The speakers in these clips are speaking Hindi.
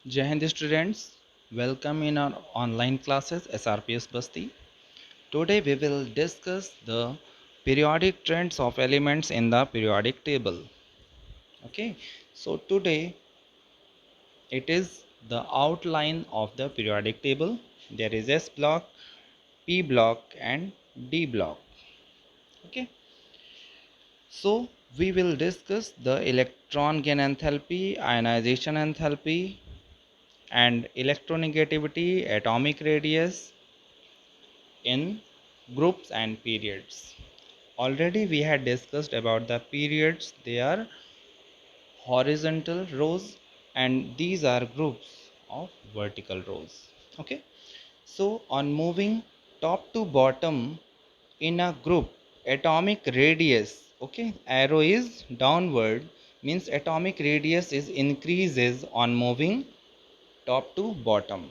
Jai Hind students, welcome in our online classes SRPS Basti. Today we will discuss the periodic trends of elements in the periodic table. Okay, so today it is the outline of the periodic table. There is S block, P block and D block. Okay, so we will discuss the electron gain enthalpy, ionization enthalpy and electronegativity, atomic radius in groups and periods. Already we had discussed about the periods. They are horizontal rows and these are groups of vertical rows. Okay, so on moving top to bottom in a group, atomic radius, okay, arrow is downward, means atomic radius is increases on moving top to bottom,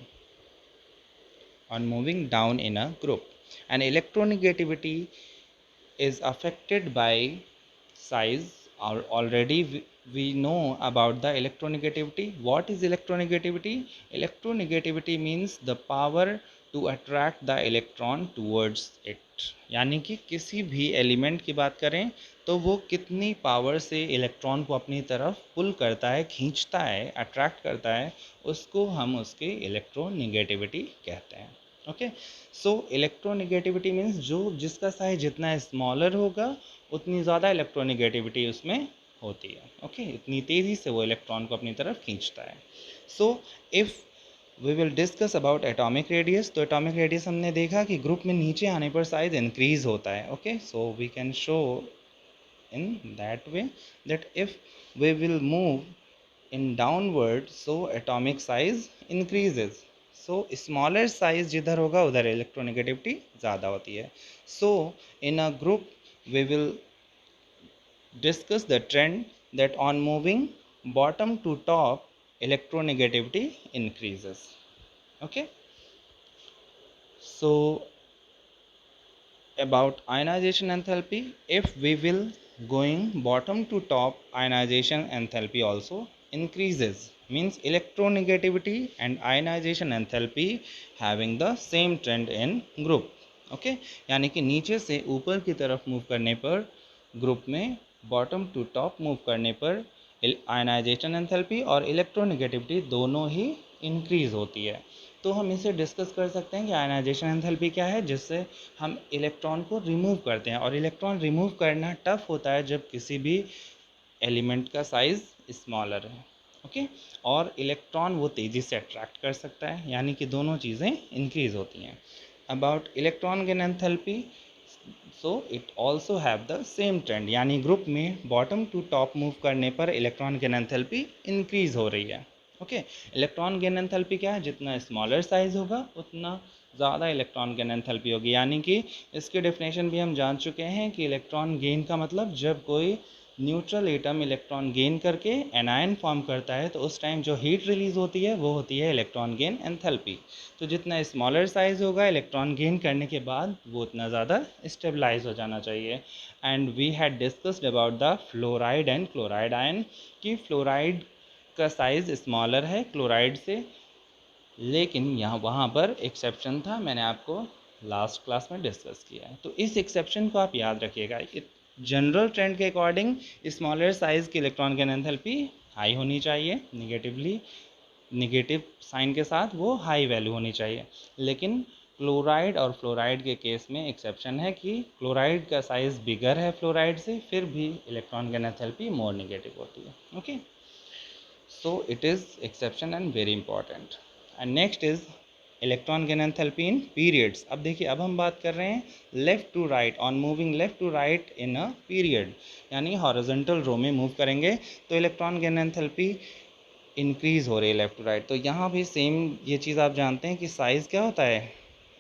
on moving down in a group. And electronegativity is affected by size. Already we know about the electronegativity. What is electronegativity? Electronegativity means the power to attract the electron towards it. यानी कि किसी भी एलिमेंट की बात करें तो वो कितनी पावर से इलेक्ट्रॉन को अपनी तरफ पुल करता है, खींचता है, अट्रैक्ट करता है, उसको हम उसके इलेक्ट्रोनेगेटिविटी कहते हैं. ओके, सो इलेक्ट्रोनेगेटिविटी मीन्स जो जिसका साइज जितना स्मॉलर होगा उतनी ज़्यादा इलेक्ट्रोनेगेटिविटी उसमें होती है. ओके, इतनी तेज़ी से वो इलेक्ट्रॉन को अपनी तरफ खींचता है. So if we will discuss about atomic radius, तो एटॉमिक रेडियस हमने देखा कि ग्रुप में नीचे आने पर साइज इंक्रीज होता है. Okay, so we can show in that way that if we will move in downward, so atomic size increases. So smaller size जिधर होगा उधर electronegativity ज़्यादा होती है. So in a group we will discuss the trend that on moving bottom to top electronegativity increases. Okay, so about ionization enthalpy, if we will going bottom to top, ionization enthalpy also increases, means electronegativity and ionization enthalpy having the same trend in group. Okay, यानी कि नीचे से ऊपर की तरफ मूव करने पर ग्रुप में बॉटम टू टॉप मूव करने पर आयनाइजेशन एंथैल्पी और इलेक्ट्रोनेगेटिविटी दोनों ही इंक्रीज होती है. तो हम इसे डिस्कस कर सकते हैं कि आयनाइजेशन एंथैल्पी क्या है, जिससे हम इलेक्ट्रॉन को रिमूव करते हैं. और इलेक्ट्रॉन रिमूव करना टफ होता है जब किसी भी एलिमेंट का साइज़ स्मॉलर है. ओके, और इलेक्ट्रॉन वो तेज़ी से अट्रैक्ट कर सकता है, यानी कि दोनों चीज़ें इंक्रीज होती हैं. About electron gain enthalpy, so it also have the same trend, यानी ग्रुप में बॉटम टू टॉप मूव करने पर इलेक्ट्रॉन गेन एंथैल्पी इंक्रीज हो रही है. ओके, इलेक्ट्रॉन गेन एंथैल्पी क्या है, जितना स्मॉलर साइज होगा उतना ज़्यादा इलेक्ट्रॉन गेन एंथैल्पी होगी. यानी कि इसकी डेफिनेशन भी हम जान चुके हैं कि इलेक्ट्रॉन गेन का मतलब जब कोई न्यूट्रल एटम इलेक्ट्रॉन गेन करके एनायन फॉर्म करता है तो उस टाइम जो हीट रिलीज होती है वो होती है इलेक्ट्रॉन गेन एंथैल्पी. तो जितना स्मॉलर साइज होगा इलेक्ट्रॉन गेन करने के बाद वो उतना ज़्यादा स्टेबलाइज हो जाना चाहिए. And we had discussed about the fluoride and chloride ion, कि फ्लोराइड का साइज़ स्मॉलर है क्लोराइड से, लेकिन यहाँ वहाँ पर एक्सेप्शन था, मैंने आपको लास्ट क्लास में डिस्कस किया है. तो इस एक्सेप्शन को आप याद रखिएगा. जनरल ट्रेंड के अकॉर्डिंग स्मॉलर साइज़ की इलेक्ट्रॉन गेन एंथैल्पी हाई होनी चाहिए, निगेटिव साइन के साथ वो हाई वैल्यू होनी चाहिए. लेकिन क्लोराइड और फ्लोराइड के केस में एक्सेप्शन है कि क्लोराइड का साइज़ बिगर है फ्लोराइड से, फिर भी electron gain enthalpy more negative होती है. Okay, so it is exception and very important. And next is electron gain enthalpy in periods. अब देखिए, अब हम बात कर रहे हैं left to right, on moving left to right in a period, यानी हॉरिजॉन्टल रो में मूव करेंगे तो इलेक्ट्रॉन गेन एंथैल्पी इंक्रीज़ हो रही है लेफ़्ट टू राइट. तो यहाँ भी सेम ये चीज़ आप जानते हैं कि साइज़ क्या होता है,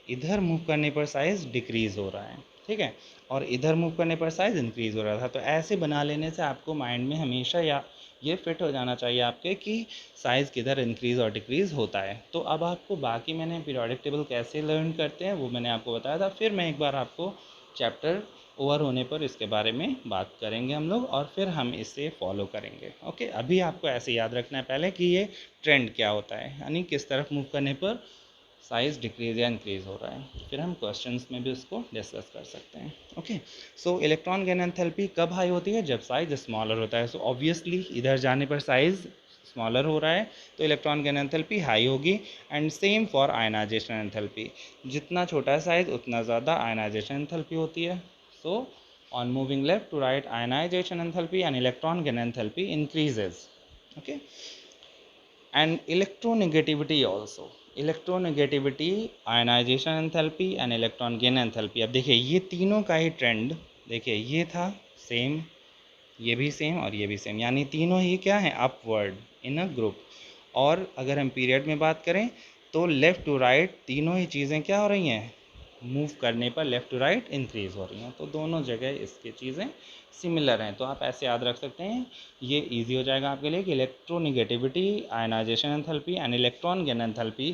इधर मूव करने पर साइज़ डिक्रीज़ हो रहा है, ठीक है, और इधर मूव करने पर साइज़ इंक्रीज़ हो रहा था. तो ऐसे बना लेने से आपको माइंड में हमेशा या ये फिट हो जाना चाहिए आपके कि साइज़ किधर इंक्रीज़ और डिक्रीज़ होता है. तो अब आपको बाकी मैंने पीरियोडिक टेबल कैसे लर्न करते हैं वो मैंने आपको बताया था. फिर मैं एक बार आपको चैप्टर ओवर होने पर इसके बारे में बात करेंगे हम लोग और फिर हम इसे फॉलो करेंगे। ओके, अभी आपको ऐसे याद रखना है पहले कि ये ट्रेंड क्या होता है, यानी किस तरफ मूव करने पर साइज़ डिक्रीज या इंक्रीज़ हो रहा है। फिर हम क्वेश्चंस में भी उसको डिस्कस कर सकते हैं। ओके, सो इलेक्ट्रॉन गेन एंथैल्पी कब हाई होती है? जब साइज स्मॉलर होता है। सो ऑब्वियसली इधर जाने पर साइज स्मॉलर हो रहा है तो इलेक्ट्रॉन गेन एंथैल्पी हाई होगी। And same for ionization enthalpy, जितना छोटा है साइज उतना ज़्यादा आयनाइजेशन एंथैल्पी होती है। सो on moving left to right, ionization enthalpy and electron gain enthalpy increases. Okay, and electronegativity also. Electronegativity, ionization enthalpy and electron gain enthalpy. अब देखिए ये तीनों का ही ट्रेंड, देखिए ये था सेम, ये भी सेम और ये भी सेम, यानी तीनों ही क्या है, अपवर्ड इन अ ग्रुप। और अगर हम पीरियड में बात करें तो लेफ़्ट टू राइट तीनों ही चीज़ें क्या हो रही हैं, मूव करने पर लेफ़्ट टू राइट इंक्रीज़ हो रही हैं। तो दोनों जगह इसकी चीज़ें सिमिलर हैं। तो आप ऐसे याद रख सकते हैं, ये इजी हो जाएगा आपके लिए कि electronegativity, ionization enthalpy and electron gain enthalpy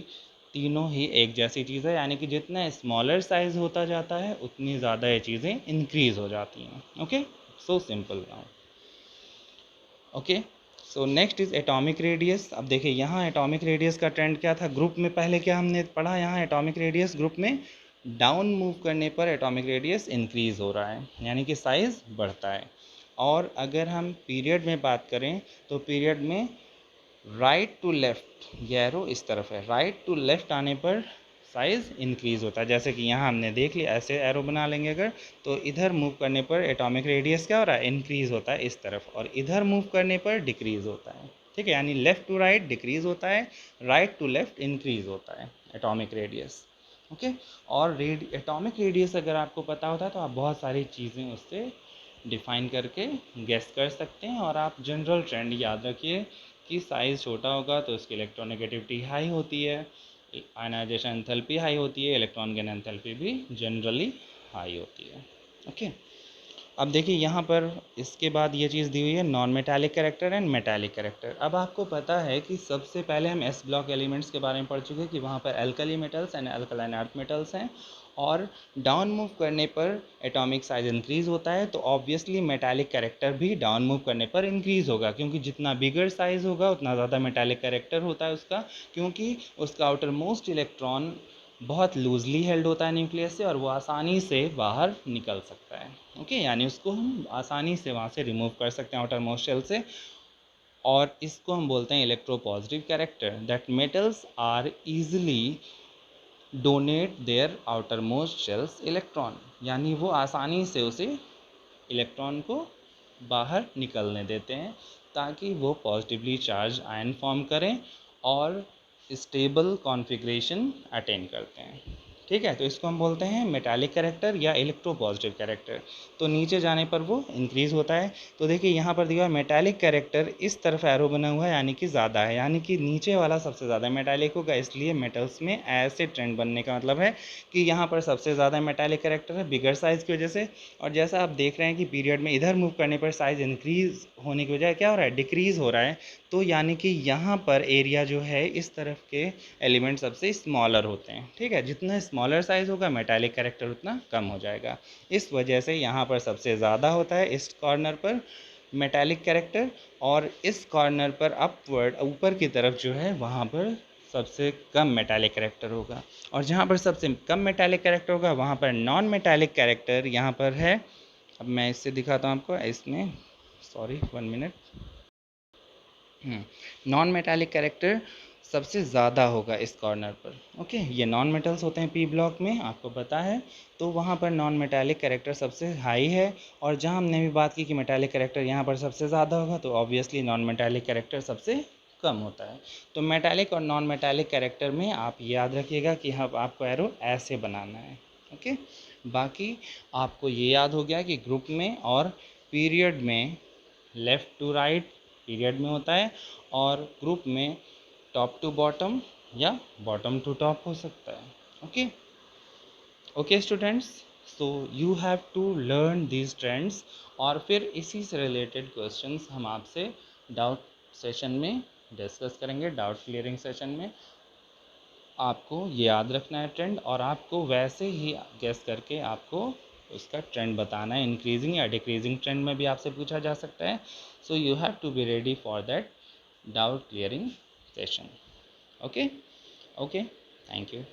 तीनों ही एक जैसी चीज़ है, यानी कि जितना स्मॉलर साइज़ होता जाता है उतनी ज़्यादा ये चीज़ें इंक्रीज़ हो जाती हैं। Okay, so simple now. Okay, so next is atomic radius. अब देखिए यहाँ एटॉमिक रेडियस का ट्रेंड क्या था ग्रुप में, पहले क्या हमने पढ़ा, यहाँ एटॉमिक रेडियस ग्रुप में डाउन मूव करने पर एटॉमिक रेडियस इंक्रीज़ हो रहा है, यानी कि साइज़ बढ़ता है। और अगर हम पीरियड में बात करें तो पीरियड में राइट टू लेफ़्ट, ये एरो इस तरफ है, राइट टू लेफ़्ट आने पर साइज़ इंक्रीज़ होता है। जैसे कि यहाँ हमने देख लिया, ऐसे एरो बना लेंगे अगर, तो इधर मूव करने पर एटॉमिक रेडियस क्या हो रहा है, इंक्रीज़ होता है इस तरफ, और इधर मूव करने पर डिक्रीज़ होता है। ठीक है, यानी लेफ़्ट टू राइट डिक्रीज़ होता है, राइट टू लेफ़्ट इंक्रीज़ होता है एटॉमिक रेडियस। ओके, और एटॉमिक रेडियस अगर आपको पता होता है तो आप बहुत सारी चीज़ें उससे डिफ़ाइन करके गेस कर सकते हैं। और आप जनरल ट्रेंड याद रखिए कि साइज़ छोटा होगा तो उसकी इलेक्ट्रोनेगेटिविटी हाई होती है, आयनाइजेशन एंथैल्पी हाई होती है, इलेक्ट्रॉन गेन एंथैल्पी भी जनरली हाई होती है। ओके, अब देखिए यहाँ पर इसके बाद ये चीज़ दी हुई है non metallic character and metallic character. अब आपको पता है कि सबसे पहले हम एस ब्लॉक एलिमेंट्स के बारे में पढ़ चुके हैं कि वहाँ पर alkali metals and alkaline earth metals हैं, और डाउन मूव करने पर एटॉमिक साइज इंक्रीज़ होता है। तो ऑब्वियसली मेटालिक कैरेक्टर भी डाउन मूव करने पर इंक्रीज़ होगा, क्योंकि जितना बिगर साइज़ होगा उतना ज़्यादा मेटालिक कैरेक्टर होता है उसका, क्योंकि उसका आउटर मोस्ट इलेक्ट्रॉन बहुत लूजली हेल्ड होता है न्यूक्लियस से और वो आसानी से बाहर निकल सकता है। ओके, यानी उसको हम आसानी से वहाँ से रिमूव कर सकते हैं आउटर मोस्ट शेल से। और इसको हम बोलते हैं electropositive character, that metals are easily donate their outermost shells electron, यानी वो आसानी से उसे इलेक्ट्रॉन को बाहर निकलने देते हैं ताकि वो पॉजिटिवली चार्ज आयन फॉर्म करें और स्टेबल कॉन्फ़िगरेशन अटेन करते हैं। ठीक है, तो इसको हम बोलते हैं मेटालिक कैरेक्टर या इलेक्ट्रोपॉजिटिव कैरेक्टर। तो नीचे जाने पर वो इंक्रीज़ होता है। तो देखिए यहाँ पर दिया मेटालिक कैरेक्टर इस तरफ एरो बना हुआ है, यानी कि ज़्यादा है, यानी कि नीचे वाला सबसे ज़्यादा मेटालिक होगा। इसलिए मेटल्स में ऐसे ट्रेंड बनने का मतलब है कि यहाँ पर सबसे ज़्यादा मेटालिक कैरेक्टर है बिगर साइज़ की वजह से। और जैसा आप देख रहे हैं कि पीरियड में इधर मूव करने पर साइज़ इंक्रीज़ होने की बजाय क्या हो रहा है, डिक्रीज़ हो रहा है। तो यानी कि यहाँ पर एरिया जो है इस तरफ के एलिमेंट सबसे स्मॉलर होते हैं। ठीक है, जितना स्मॉलर साइज़ होगा मेटालिक कैरेक्टर उतना कम हो जाएगा। इस वजह से यहाँ पर सबसे ज़्यादा होता है इस कॉर्नर पर मेटालिक कैरेक्टर, और इस कॉर्नर पर अपवर्ड ऊपर की तरफ जो है वहाँ पर सबसे कम मेटालिक कैरेक्टर होगा। और जहाँ पर सबसे कम मेटालिक कैरेक्टर होगा वहाँ पर नॉन मेटालिक कैरेक्टर यहाँ पर है। अब मैं इससे दिखाता हूँ आपको, इसमें sorry 1 minute. Non metallic character सबसे ज़्यादा होगा इस कॉर्नर पर। ओके, ये नॉन मेटल्स होते हैं पी ब्लॉक में, आपको पता है। तो वहाँ पर नॉन मेटालिक कैरेक्टर सबसे हाई है। और जहाँ हमने भी बात की कि मेटालिक कैरेक्टर यहाँ पर सबसे ज़्यादा होगा, तो ऑब्वियसली नॉन मेटालिक कैरेक्टर सबसे कम होता है। तो मेटालिक और नॉन मेटालिक कैरेक्टर में आप याद रखिएगा कि हाँ आपको एरो ऐसे बनाना है। ओके, बाकी आपको ये याद हो गया कि ग्रुप में और पीरियड में लेफ़्ट टू राइट पीरियड में होता है, और ग्रुप में टॉप टू बॉटम या बॉटम टू टॉप हो सकता है। Okay, okay students, so you have to learn these trends. और फिर इसी से रिलेटेड क्वेश्चंस हम आपसे डाउट सेशन में डिस्कस करेंगे, डाउट क्लियरिंग सेशन में। आपको ये याद रखना है ट्रेंड, और आपको वैसे ही गेस करके आपको उसका ट्रेंड बताना है, इंक्रीजिंग या डिक्रीजिंग ट्रेंड में भी आपसे पूछा जा सकता है. So you have to be ready for that doubt clearing session. Okay. Okay, thank you.